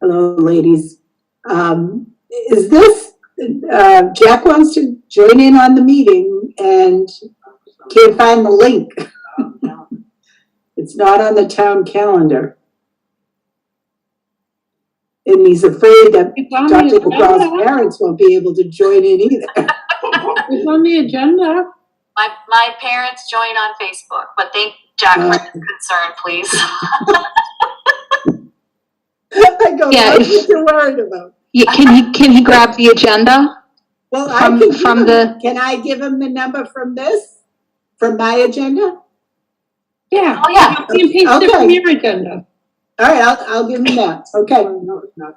Hello, ladies. Is this, Jack wants to join in on the meeting and can't find the link. It's not on the town calendar. And he's afraid that Dr. McGraw's parents won't be able to join in either. It's on the agenda. My parents join on Facebook, but thank Jack for his concern, please. I go, yeah, what are you worried about? Yeah, can he grab the agenda? Well, can I give him the number from my agenda? Yeah. Oh, yeah. Copy and paste it from your agenda. All right, I'll give him that. Okay. No, it's not.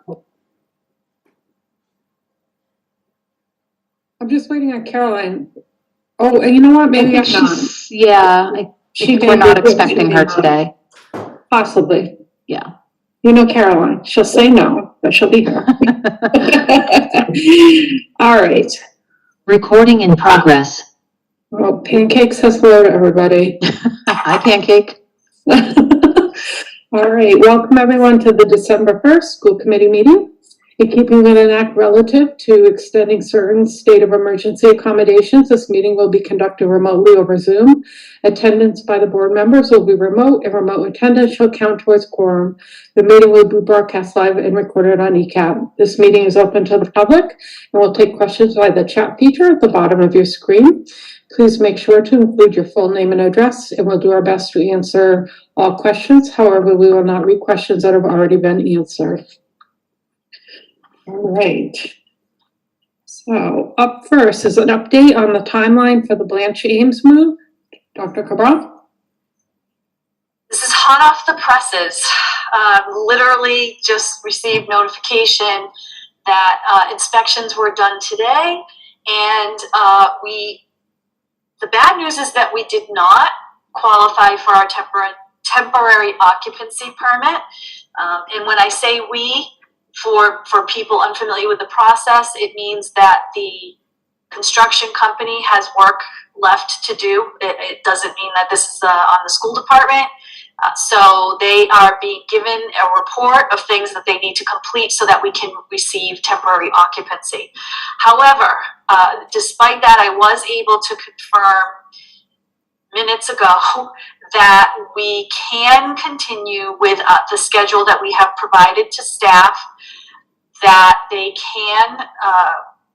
I'm just waiting on Caroline. Oh, you know what? Maybe I'm not. Yeah, I think we're not expecting her today. Possibly. Yeah. You know Caroline. She'll say no, but she'll be here. All right. Recording in progress. Well, Pancake says hello to everybody. Hi, Pancake. All right. Welcome, everyone, to the December 1st school committee meeting. In keeping with an act relative to extending certain state of emergency accommodations, this meeting will be conducted remotely over Zoom. Attendance by the board members will be remote, and remote attendance shall count towards quorum. The meeting will be broadcast live and recorded on ECAP. This meeting is open to the public, and we'll take questions by the chat feature at the bottom of your screen. Please make sure to include your full name and address, and we'll do our best to answer all questions. However, we will not read questions that have already been answered. All right. So up first is an update on the timeline for the Blanche Ames move. Dr. Cabral? This is hot off the presses. Literally just received notification that inspections were done today, and the bad news is that we did not qualify for our temporary occupancy permit. And when I say we, for people unfamiliar with the process, it means that the construction company has work left to do. It doesn't mean that this is on the school department. So they are being given a report of things that they need to complete so that we can receive temporary occupancy. However, despite that, I was able to confirm minutes ago that we can continue with the schedule that we have provided to staff, that they can,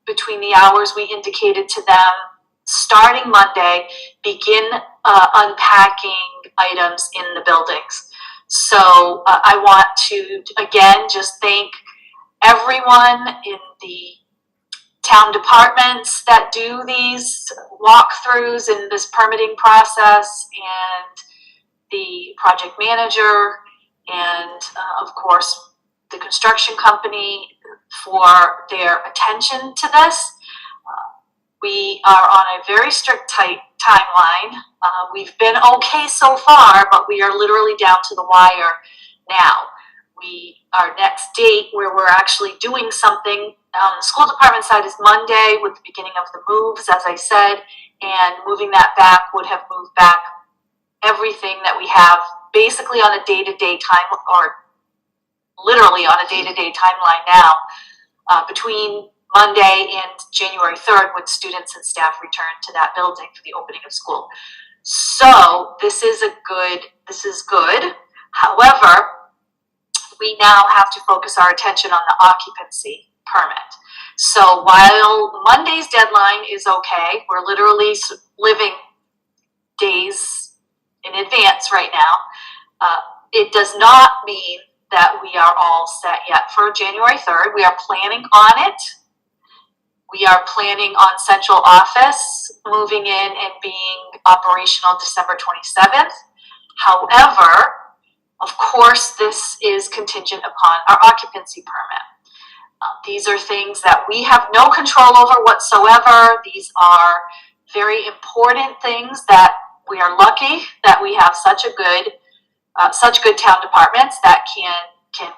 between the hours we indicated to them, starting Monday, begin unpacking items in the buildings. So I want to, again, just thank everyone in the town departments that do these walkthroughs in this permitting process, and the project manager, and of course the construction company for their attention to this. We are on a very strict timeline. We've been okay so far, but we are literally down to the wire now. Our next date where we're actually doing something on the school department side is Monday, with the beginning of the moves, as I said, and moving that back would have moved back everything that we have basically on a day-to-day time, or literally on a day-to-day timeline now, between Monday and January 3rd, when students and staff return to that building for the opening of school. So this is good. However, we now have to focus our attention on the occupancy permit. So while Monday's deadline is okay, we're literally living days in advance right now. It does not mean that we are all set yet for January 3rd. We are planning on it. We are planning on central office moving in and being operational December 27th. However, of course, this is contingent upon our occupancy permit. These are things that we have no control over whatsoever. These are very important things that we are lucky that we have such good town departments that can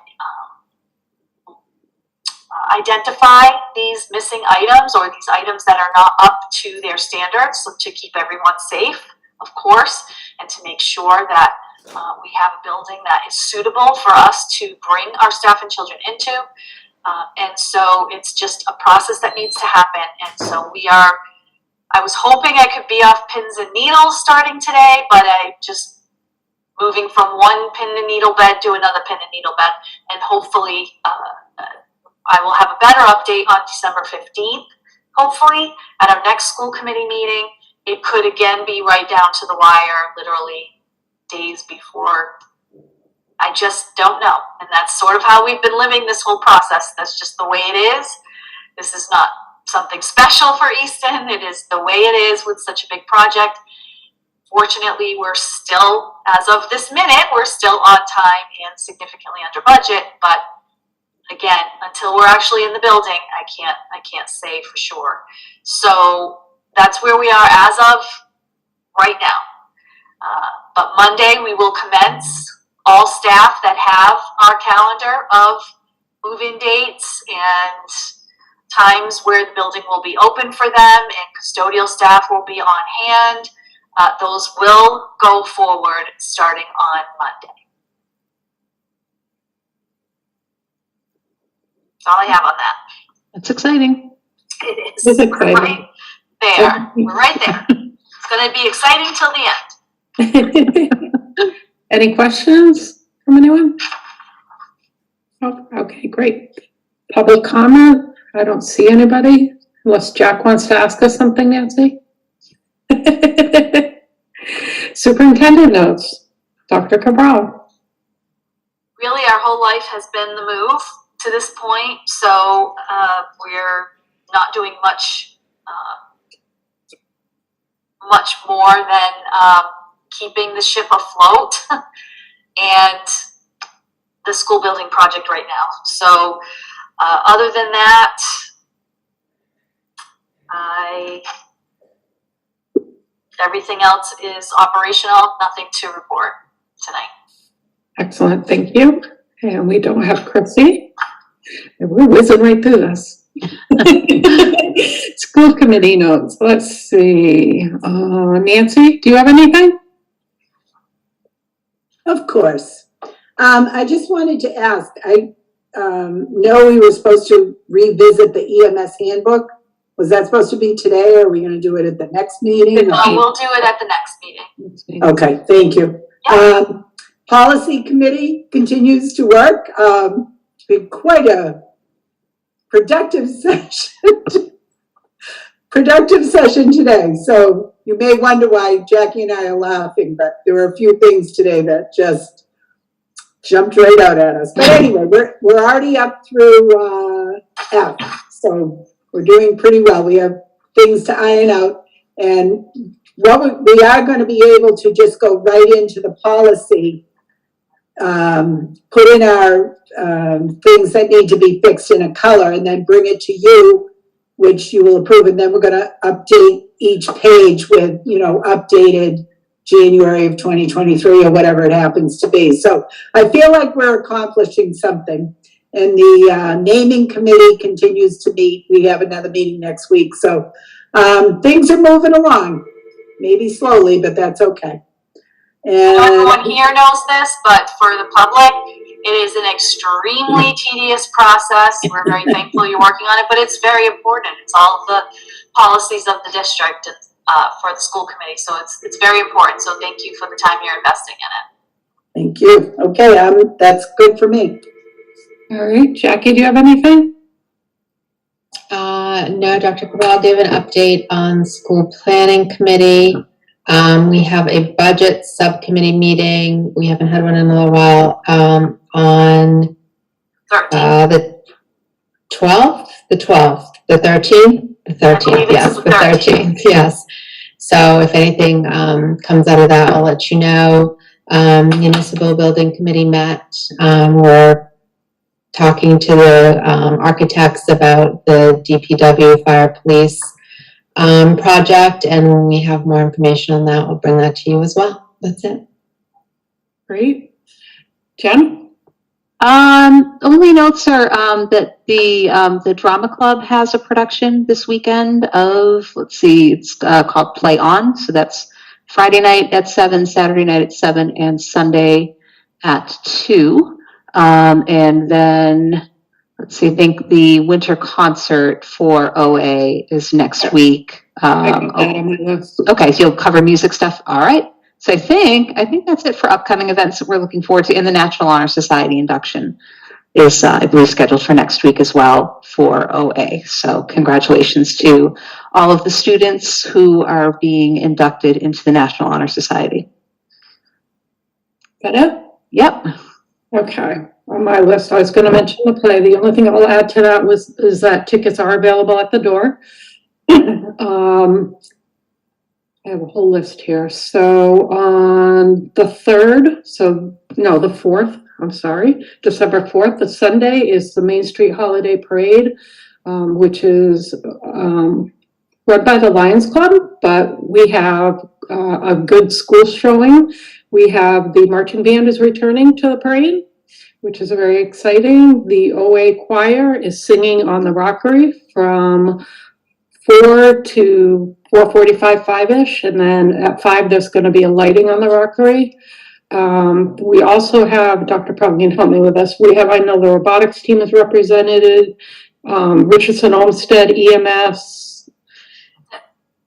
identify these missing items, or these items that are not up to their standards, so to keep everyone safe, of course, and to make sure that We have a building that is suitable for us to bring our staff and children into. And so it's just a process that needs to happen. And so I was hoping I could be off pins and needles starting today, but I just moving from one pin and needle bed to another pin and needle bed. And hopefully I will have a better update on December 15th, hopefully, at our next school committee meeting. It could again be right down to the wire, literally days before. I just don't know. And that's sort of how we've been living this whole process. That's just the way it is. This is not something special for Easton. It is the way it is with such a big project. Fortunately, we're still, as of this minute, we're still on time and significantly under budget. But again, until we're actually in the building, I can't say for sure. So that's where we are as of right now. But Monday we will commence. All staff that have our calendar of move-in dates and times where the building will be open for them and custodial staff will be on hand, those will go forward starting on Monday. That's all I have on that. That's exciting. It is. It's exciting. We're right there. We're right there. It's going to be exciting till the end. Any questions from anyone? Oh, okay, great. Public comment? I don't see anybody, unless Jack wants to ask us something, Nancy. Superintendent notes, Dr. Cabral. Really, our whole life has been the move to this point, so we're not doing much more than keeping the ship afloat and the school building project right now. So other than that, everything else is operational, nothing to report tonight. Excellent, thank you. And we don't have Chrissy. And we're whizzing right through this. School committee notes, let's see. Nancy, do you have anything? Of course. I just wanted to ask, I know we were supposed to revisit the EMS handbook. Was that supposed to be today, or are we going to do it at the next meeting? We'll do it at the next meeting. Okay, thank you. Yeah. Policy committee continues to work. It's been quite a productive session today. So you may wonder why Jackie and I are laughing, but there were a few things today that just jumped right out at us. But anyway, we're already up through F, so we're doing pretty well. We have things to iron out, and what we are going to be able to just go right into the policy, put in our things that need to be fixed in a color, and then bring it to you, which you will approve, and then we're going to update each page with, updated January of 2023 or whatever it happens to be. So I feel like we're accomplishing something. And the naming committee continues to meet. We have another meeting next week. So things are moving along, maybe slowly, but that's okay. And everyone here knows this, but for the public, it is an extremely tedious process. We're very thankful you're working on it, but it's very important. It's all of the policies of the district and, for the school committee. So it's very important. So thank you for the time you're investing in it. thank you. Okay, that's good for me. All right, Jackie, do you have anything? No, Dr. Cabral, I'll give an update on school planning committee. We have a budget subcommittee meeting. We haven't had one in a little while, on 13th. the 12th, the 13th, the 13th, yes, the 13th, yes. So if anything comes out of that, I'll let you know. Municipal building committee met. We're talking to the architects about the DPW fire police project, and when we have more information on that, we'll bring that to you as well. That's it. Great. Jen? Only notes are that the drama club has a production this weekend of, let's see, it's called Play On. So that's Friday night at 7, Saturday night at 7, and Sunday at 2. And then, let's see, I think the winter concert for OA is next week. I got that on my list. Okay, so you'll cover music stuff. All right. So I think that's it for upcoming events that we're looking forward to. And the National Honor Society induction is, I believe, scheduled for next week as well for OA. So congratulations to all of the students who are being inducted into the National Honor Society. Is that it? Yep. Okay, on my list, I was going to mention the play. The only thing I'll add to that is that tickets are available at the door. I have a whole list here. So on the 3rd, the 4th, I'm sorry, December 4th, the Sunday, is the Main Street Holiday Parade, which is run by the Lions Club, but we have a good school showing. We have the marching band is returning to the parade, which is very exciting. The OA choir is singing on the Rockery from 4 to 4:45, 5-ish, and then at 5 there's going to be a lighting on the Rockery. We also have, Dr. Probably can help me with this, I know the robotics team is represented, Richardson Olmsted, EMS.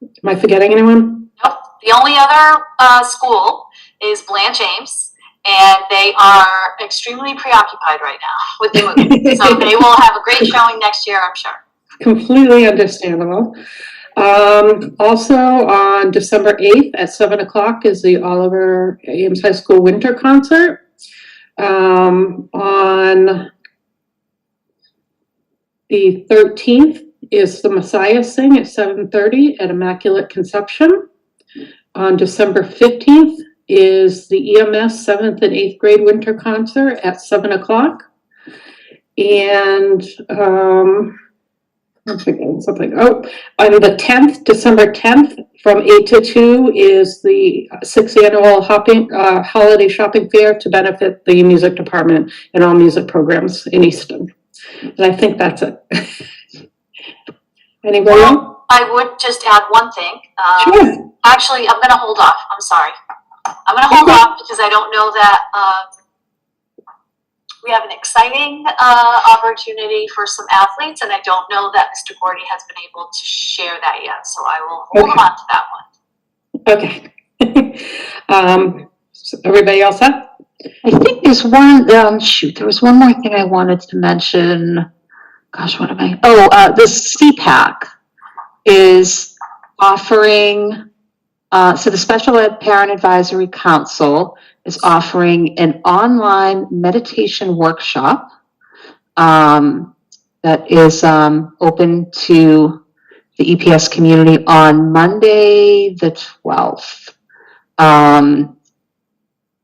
Am I forgetting anyone? Nope. The only other school is Blanche James, and they are extremely preoccupied right now with the movie. So they will have a great showing next year, I'm sure. Completely understandable. Also on December 8th at 7 o'clock is the Oliver Ames High School Winter Concert. On the 13th is the Messiah Sing at 7:30 at Immaculate Conception. On December 15th is the EMS 7th and 8th grade winter concert at 7 o'clock. And I'm forgetting something. Oh, on the 10th, December 10th, from 8 to 2 is the 6th annual holiday shopping fair to benefit the music department and all music programs in Easton. And I think that's it. Anybody else? Well, I would just add one thing. Sure. Actually, I'm going to hold off. I'm sorry. I'm going to hold off because I don't know that we have an exciting opportunity for some athletes, and I don't know that Mr. Gordy has been able to share that yet. So I will hold on to that one. Okay. So everybody else up? I think there's one, there was one more thing I wanted to mention. Gosh, what am I? Oh, the CPAC is offering, so the Special Ed Parent Advisory Council is offering an online meditation workshop that is open to the EPS community on Monday the 12th.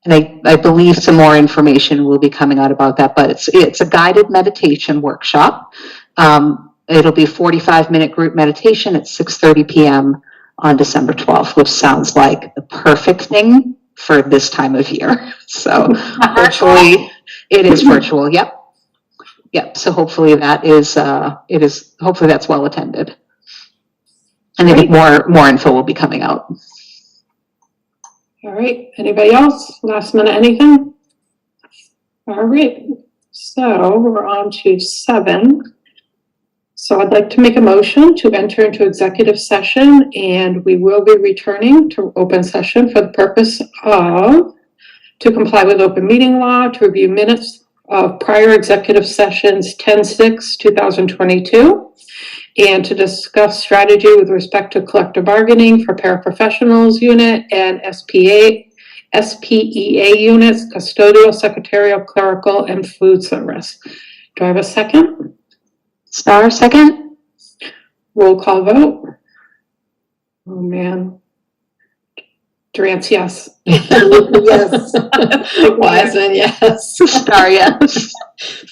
And I believe some more information will be coming out about that, but it's a guided meditation workshop. It'll be a 45-minute group meditation at 6:30 p.m. on December 12th, which sounds like the perfect thing for this time of year. So hopefully it is virtual. Yep. So hopefully that is, hopefully that's well attended. And I think more info will be coming out. All right. Anybody else? Last minute anything? All right. So we're on to 7. So I'd like to make a motion to enter into executive session, and we will be returning to open session for the purpose of to comply with open meeting law, to review minutes of prior executive sessions 10/6/2022, and to discuss strategy with respect to collective bargaining for paraprofessionals unit and SPEA units, custodial, secretarial, clerical, and food service. Do I have a second? Star, second. Roll call vote. Oh man. Durant's yes. Yes. Wiseman, yes. Star, yes.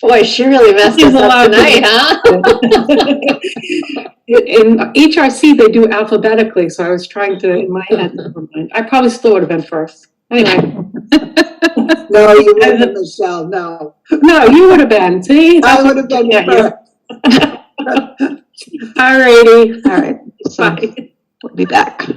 Boy, she really messed us up tonight, huh? In HRC, they do alphabetically, so I was trying to, in my head, never mind. I probably still would have been first. Anyway. No, you wouldn't, Michelle, no. No, you would have been. See? I would have been first. All righty. All right. So Bye. we'll be back.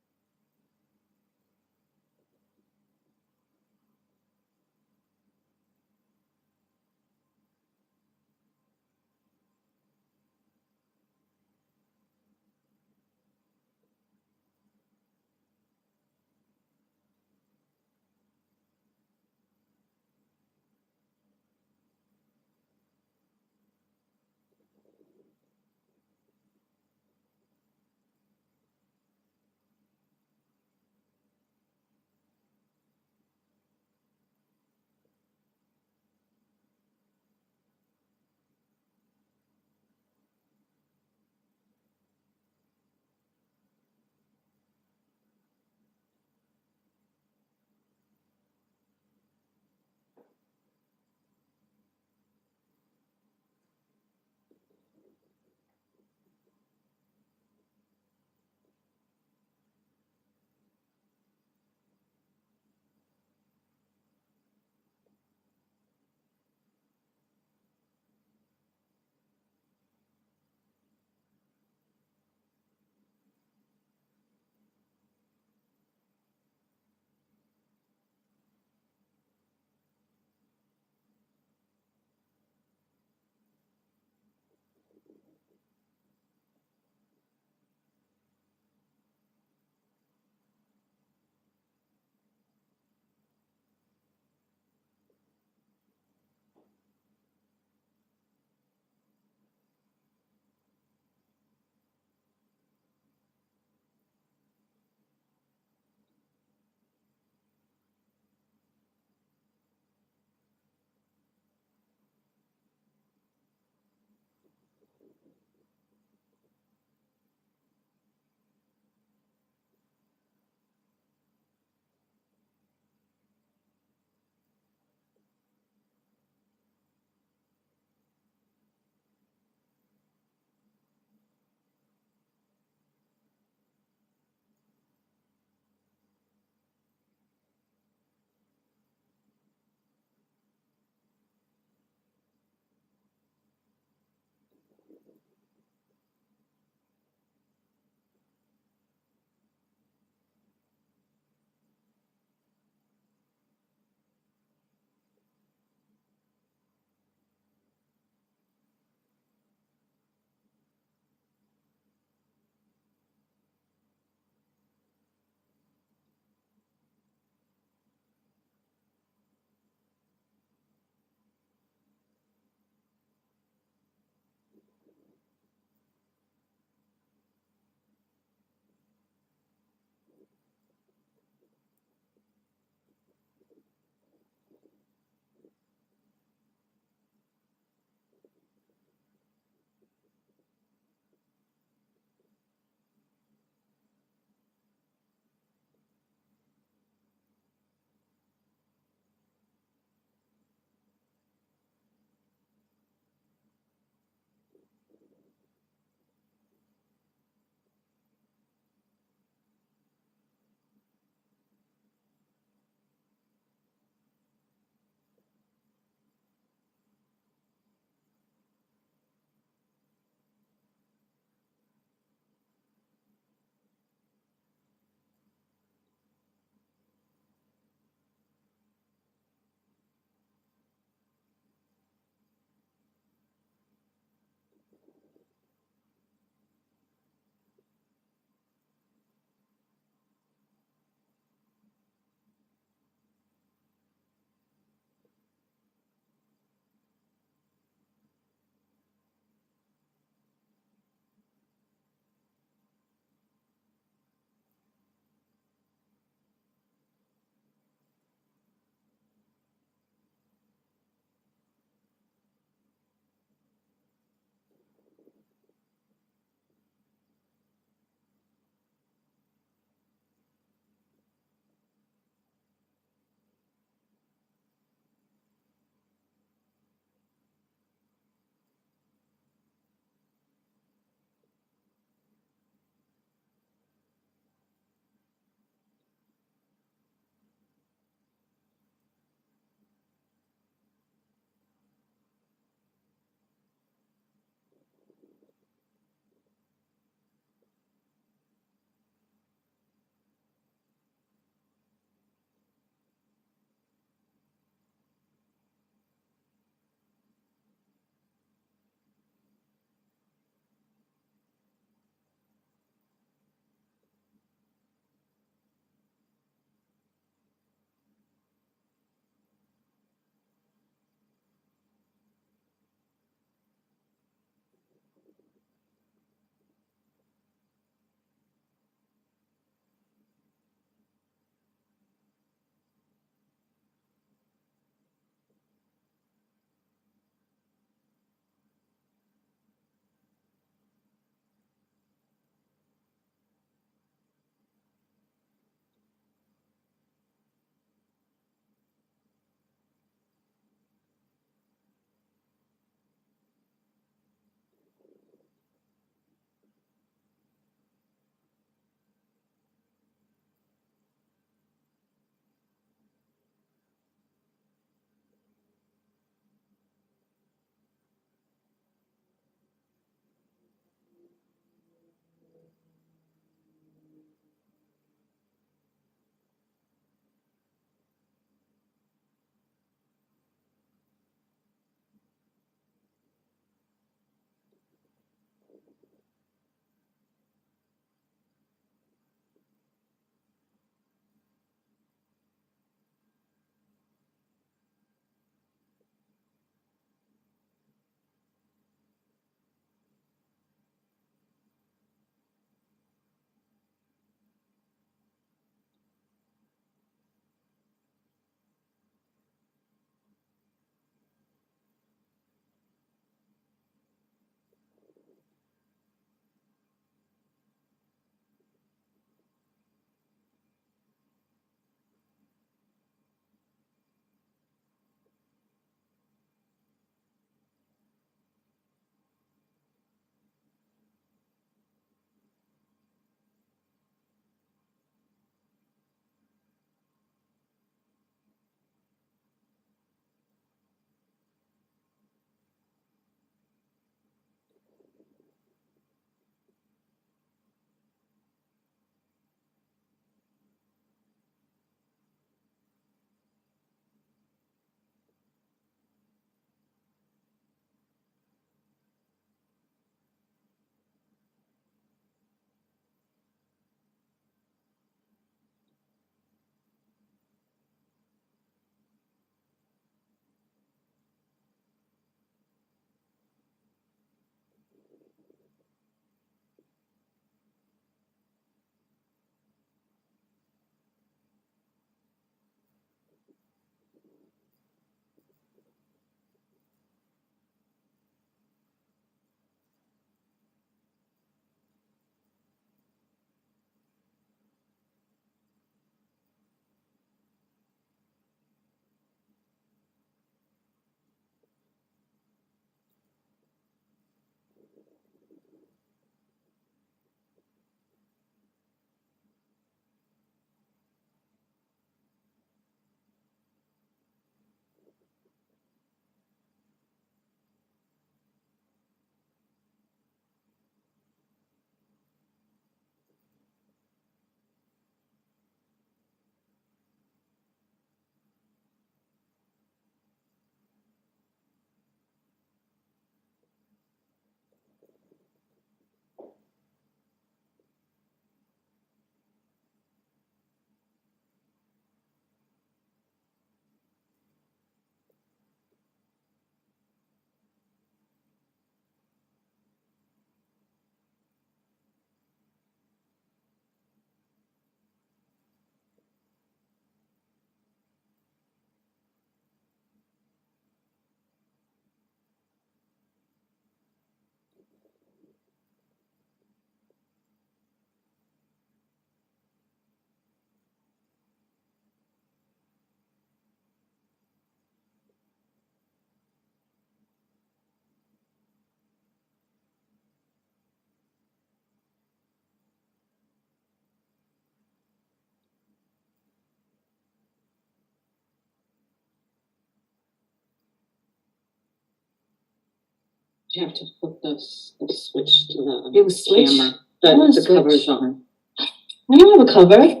You have to put the switch to the It was switch? camera. Oh, The switch. cover's on. I don't have a cover.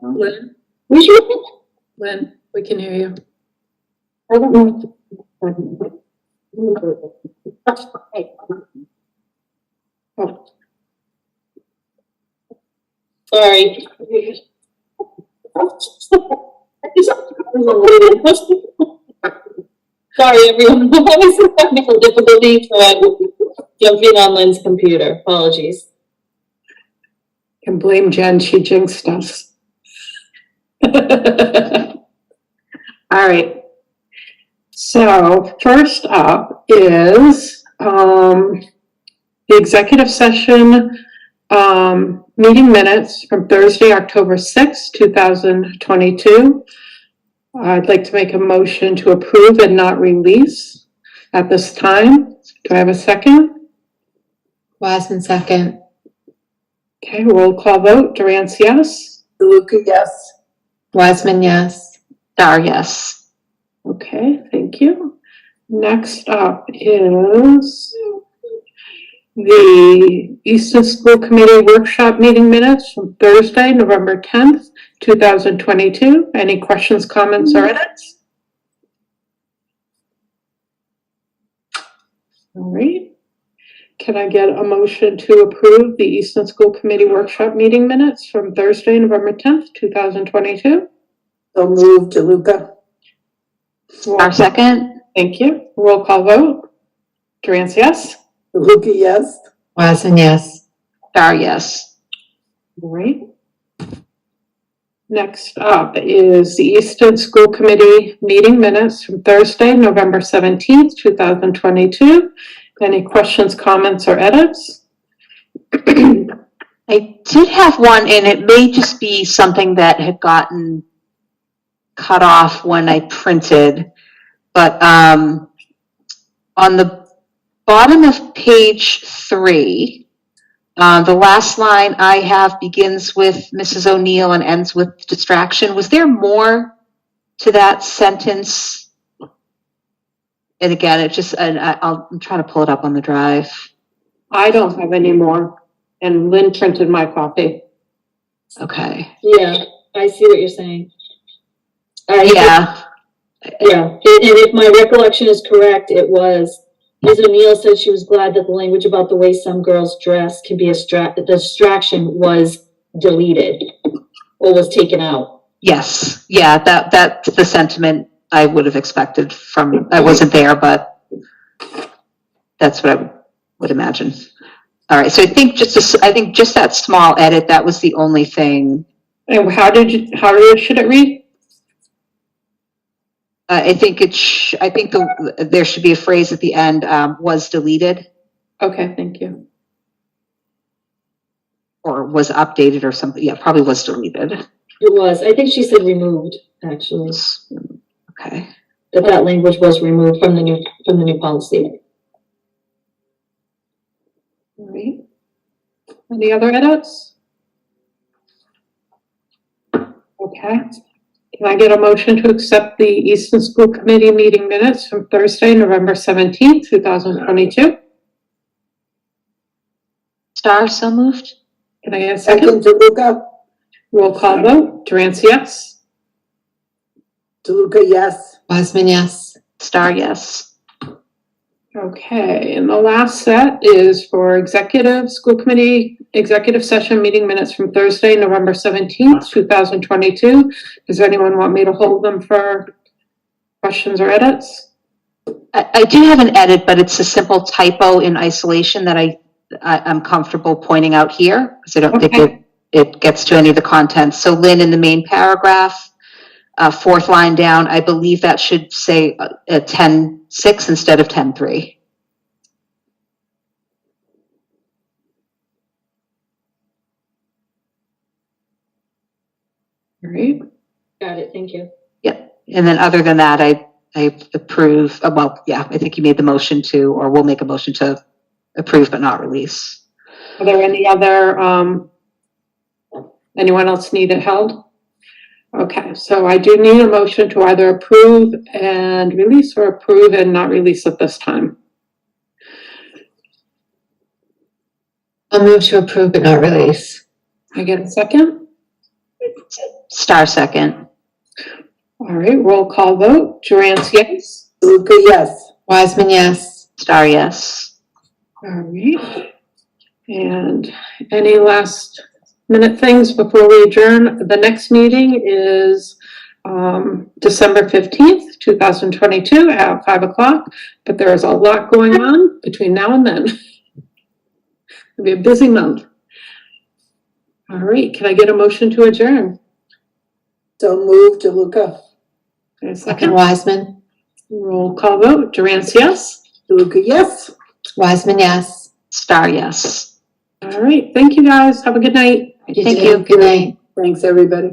Lynn, Where's your? Lynn, we can hear you. I don't know. Oh, Sorry. Sorry, everyone. I'm having some technical difficulties, so I will jump in on Lynn's computer. Apologies. can blame Jen, she jinxed us. All right. So first up is the executive session meeting minutes from Thursday, October 6th, 2022. I'd like to make a motion to approve and not release at this time. Do I have a second? Wiseman second. Okay, roll call vote. Durance, yes? DeLuca, yes. Wiseman, yes. Star, yes. Okay, thank you. Next up is the Easton School Committee Workshop meeting minutes from Thursday, November 10th, 2022. Any questions, comments, or edits? All right. Can I get a motion to approve the Easton School Committee Workshop meeting minutes from Thursday, November 10th, 2022? So moved, DeLuca. Star, second. Thank you. Roll call vote. Durance, yes? DeLuca, yes. Wiseman, yes. Star, yes. All right. Next up is the Easton School Committee meeting minutes from Thursday, November 17th, 2022. Any questions, comments, or edits? I did have one, and it may just be something that had gotten cut off when I printed, but on the bottom of page 3, the last line I have begins with Mrs. O'Neill and ends with distraction. Was there more to that sentence? And again, it just, I'm trying to pull it up on the drive. I don't have any more, and Lynn printed my copy. Okay. Yeah, I see what you're saying. Yeah. Yeah, and if my recollection is correct, it was, Ms. O'Neill said she was glad that the language about the way some girls dress can be a distraction was deleted or was taken out. Yes. Yeah, that's the sentiment I would have expected from, I wasn't there, but that's what I would imagine. All right, so I think just that small edit, that was the only thing. And how should it read? I think there should be a phrase at the end, was deleted Okay, thank you. or was updated or something. Yeah, probably was deleted. It was, I think she said removed, actually, Okay. that language was removed from the new policy. All right. Any other edits? Okay. Can I get a motion to accept the Easton School Committee meeting minutes from Thursday, November 17th, 2022? Star, so moved. Can I get a Second, second? DeLuca. Roll call vote. Durance, yes? DeLuca, yes. Wiseman, yes. Star, yes. Okay, and the last set is for executive school committee executive session meeting minutes from Thursday, November 17th, 2022. Does anyone want me to hold them for questions or edits? I do have an edit, but it's a simple typo in isolation that I'm comfortable pointing out here because I don't think it gets to any of the content. So Lynn, in the main paragraph, fourth line down, I believe that should say 10.6 instead of 10.3. All right. Got it, thank you. Yep. And then other than that, I approve. Well, yeah, I think you made the motion to, or we'll make a motion to approve but not release. Are there any other, anyone else need it held? Okay, so I do need a motion to either approve and release or approve and not release at this time. I'll move to approve but not release. Can I get a second? Star second. All right, roll call vote. Durant, yes. Luca, yes. Wiseman, yes. Star, yes. All right. And any last minute things before we adjourn? The next meeting is December 15th, 2022 at 5 o'clock, but there is a lot going on between now and then. It'll be a busy month. All right, can I get a motion to adjourn? So move to Luca. A Second, second. Wiseman. Roll call vote. Durant, yes. Luca, yes. Wiseman, yes. Star, yes. All right, thank you guys. Have a good night. You Thank too. you. Good night. Thanks, everybody.